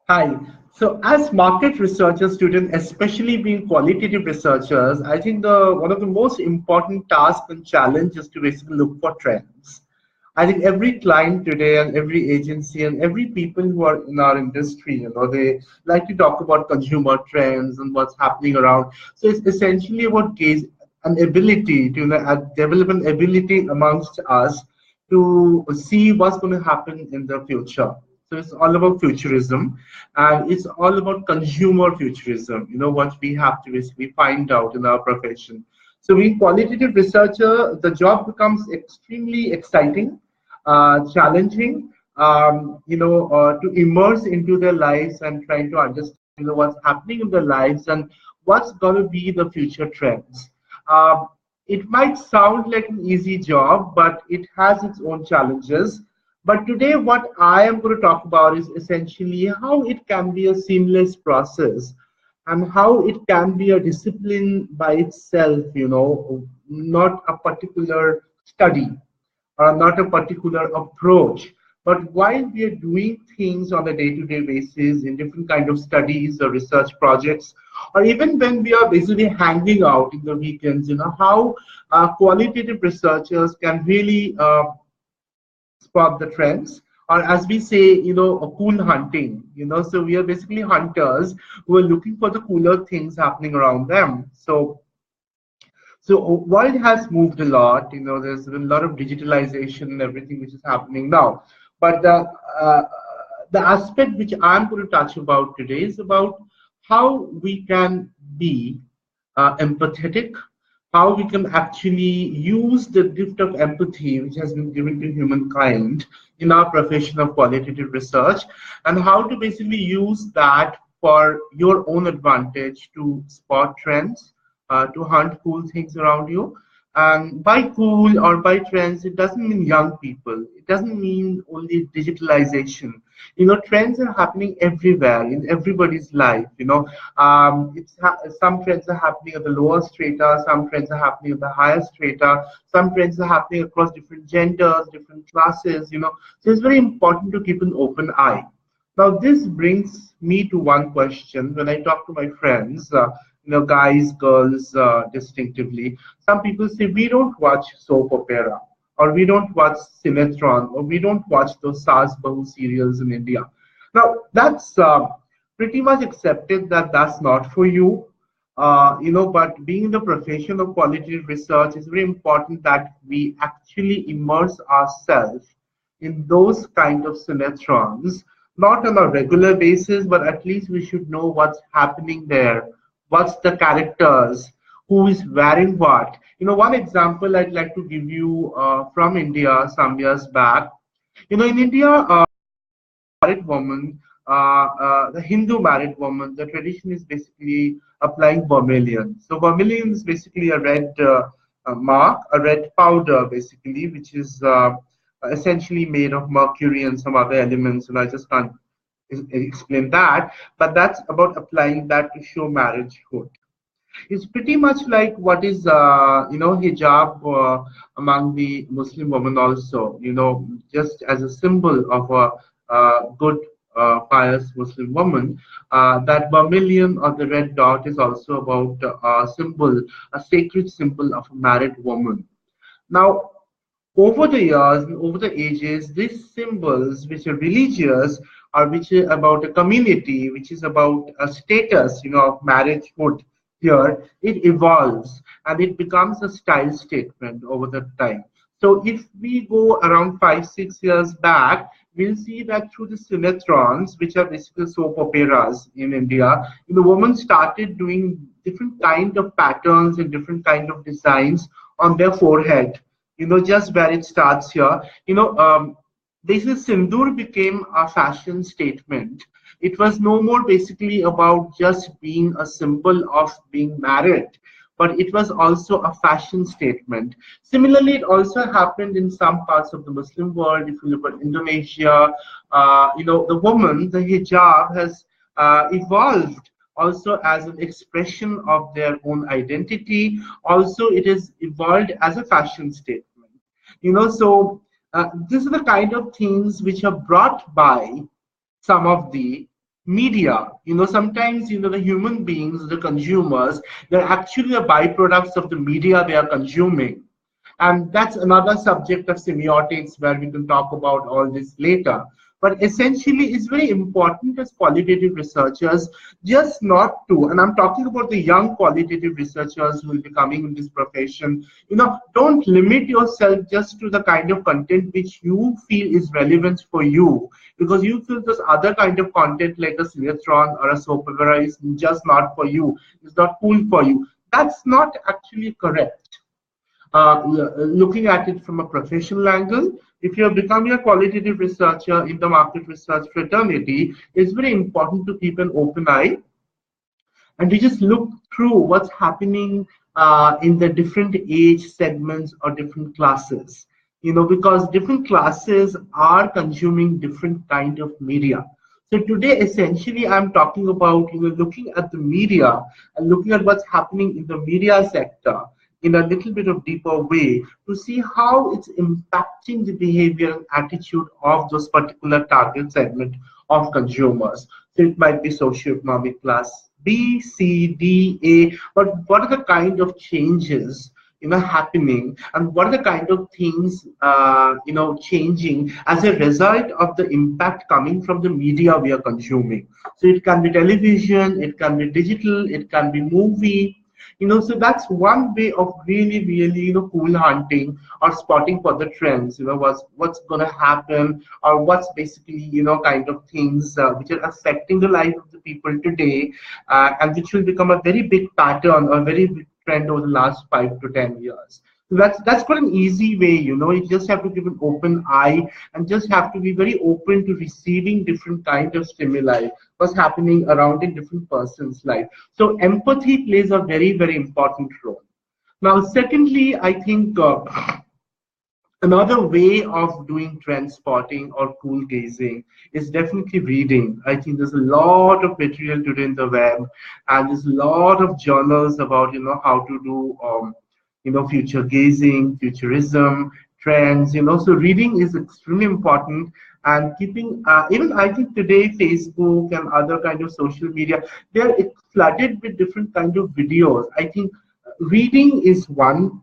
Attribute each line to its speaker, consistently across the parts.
Speaker 1: Hi. So as market researchers, students, especially being qualitative researchers, I think the one of the most important tasks and challenge is to basically look for trends. I think every client today and every agency and every people who are in our industry, they like to talk about consumer trends and what's happening around. So it's essentially about gauge an ability to develop an ability amongst us to see what's going to happen in the future. So it's all about futurism, and it's all about consumer futurism. What we have to basically find out in our profession. So being qualitative researcher, the job becomes extremely exciting, challenging, to immerse into their lives and trying to understand what's happening in their lives and what's going to be the future trends. Um, it might sound like an easy job, but it has its own challenges. But today, what I am going to talk about is essentially how it can be a seamless process and how it can be a discipline by itself, not a particular study, not a particular approach. But while we are doing things on a day-to-day basis in different kind of studies or research projects, or even when we are basically hanging out in the weekends, how qualitative researchers can really spot the trends, or as we say, a cool hunting. So we are basically hunters who are looking for the cooler things happening around them. So world has moved a lot. There's been a lot of digitalization and everything which is happening now. But the aspect which I'm going to touch about today is about how we can be empathetic, how we can actually use the gift of empathy which has been given to humankind in our profession of qualitative research, and how to basically use that for your own advantage to spot trends, to hunt cool things around you. And by cool or by trends, it doesn't mean young people. It doesn't mean only digitalization. Trends are happening everywhere in everybody's life. Some trends are happening at the lower strata, some trends are happening at the higher strata, some trends are happening across different genders, different classes. So it's very important to keep an open eye. Now, this brings me to one question. When I talk to my friends, guys, girls, distinctively, some people say we don't watch soap opera, or we don't watch Cinetron, or we don't watch those Saas Bahu serials in India. Now, that's pretty much accepted that that's not for you. But being in the profession of qualitative research, it's very important that we actually immerse ourselves in those kind of Cinetrons, not on a regular basis, but at least we should know what's happening there, what's the characters, who is wearing what. One example I'd like to give you from India some years back. In India, married woman, the Hindu married woman, the tradition is basically applying vermilion. So vermilion is basically a red mark, a red powder, basically, which is essentially made of mercury and some other elements, and I just can't explain that. But that's about applying that to show marriagehood. It's pretty much like what is hijab among the Muslim women also. Just as a symbol of a good, pious Muslim woman. That vermilion or the red dot is also about a symbol, a sacred symbol of a married woman. Now, over the years and over the ages, these symbols, which are religious, or which are about a community, which is about a status, of marriagehood, here, it evolves and it becomes a style statement over the time. So if we go around 5, 6 years back, we'll see that through the cinetrons, which are basically soap operas in India, the women started doing different kind of patterns and different kind of designs on their forehead. Just where it starts here. This is Sindoor became a fashion statement. It was no more basically about just being a symbol of being married, but it was also a fashion statement. Similarly, it also happened in some parts of the Muslim world. If you look at Indonesia, the woman, the hijab has evolved also as an expression of their own identity. Also, it has evolved as a fashion statement. So these are the kind of things which are brought by some of the media. Sometimes, the human beings, the consumers, they're actually the byproducts of the media they are consuming. And that's another subject of semiotics where we can talk about all this later. But essentially, it's very important as qualitative researchers just not to, and I'm talking about the young qualitative researchers who will be coming in this profession, don't limit yourself just to the kind of content which you feel is relevant for you, because you feel this other kind of content like a Cineatron or a soap opera is just not for you, it's not cool for you. That's not actually correct. Looking at it from a professional angle, if you're becoming a qualitative researcher in the market research fraternity, it's very important to keep an open eye and to just look through what's happening in the different age segments or different classes. Because different classes are consuming different kind of media. So today, essentially, I'm talking about looking at the media and looking at what's happening in the media sector in a little bit of deeper way to see how it's impacting the behavior and attitude of those particular target segment of consumers. So it might be socioeconomic class B, C, D, A, but what are the kind of changes happening, and what are the kind of things changing as a result of the impact coming from the media we are consuming. So it can be television, it can be digital, it can be movie. So that's one way of really, really, cool hunting or spotting for the trends, what's going to happen, or what's basically, kind of things which are affecting the life of the people today, and which will become a very big pattern or very big trend over the last 5 to 10 years. So that's quite an easy way, you just have to give an open eye and just have to be very open to receiving different kind of stimuli, what's happening around in different person's life. So empathy plays a very, very important role. Now, secondly, I think another way of doing trend spotting or cool gazing is definitely reading. I think there's a lot of material today in the web, and there's a lot of journals about how to do future gazing, futurism, trends. So reading is extremely important, and keeping even I think today Facebook and other kind of social media, they're flooded with different kind of videos. I think reading is one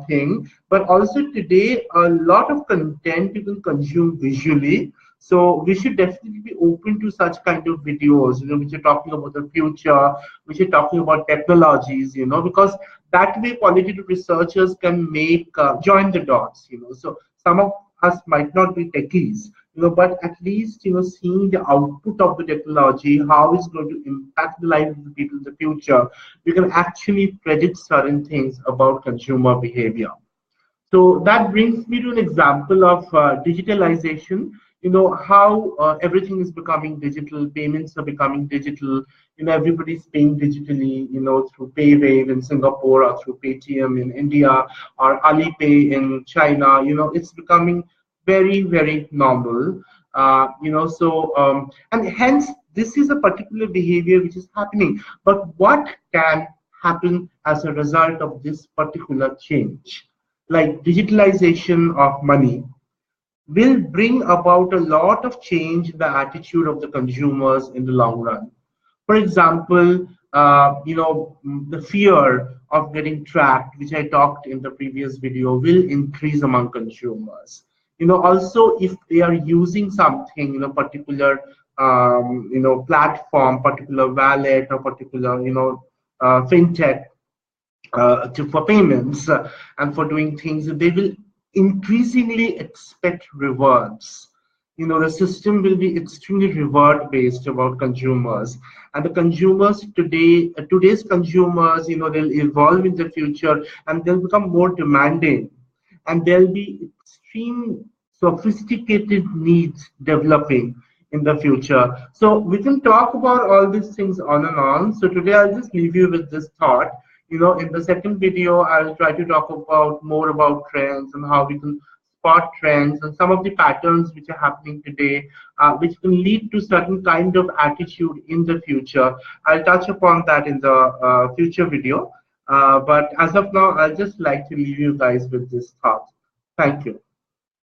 Speaker 1: thing, but also today a lot of content you can consume visually. So we should definitely be open to such kind of videos, which are talking about the future, which are talking about technologies, because that way qualitative researchers can make join the dots. So some of us might not be techies, but at least seeing the output of the technology, how it's going to impact the life of the people in the future, we can actually predict certain things about consumer behavior. So that brings me to an example of digitalization. How everything is becoming digital, payments are becoming digital. Everybody's paying digitally, through PayWave in Singapore, or through Paytm in India, or Alipay in China. It's becoming very, very normal. And hence this is a particular behavior which is happening. But what can happen as a result of this particular change? Like digitalization of money will bring about a lot of change in the attitude of the consumers in the long run. For example, the fear of getting tracked, which I talked in the previous video, will increase among consumers. Also if they are using something, particular, platform, particular wallet, or particular, fintech, for payments and for doing things, they will increasingly expect rewards. The system will be extremely reward based about consumers, and the consumers today, today's consumers, they'll evolve in the future and they'll become more demanding, and there'll be extreme sophisticated needs developing in the future. So we can talk about all these things on and on. So today I'll just leave you with this thought. In the second video, I'll try to talk about more about trends and how we can spot trends and some of the patterns which are happening today, which can lead to certain kind of attitude in the future. I'll touch upon that in the future video. But as of now, I'll just like to leave you guys with this thought. Thank you.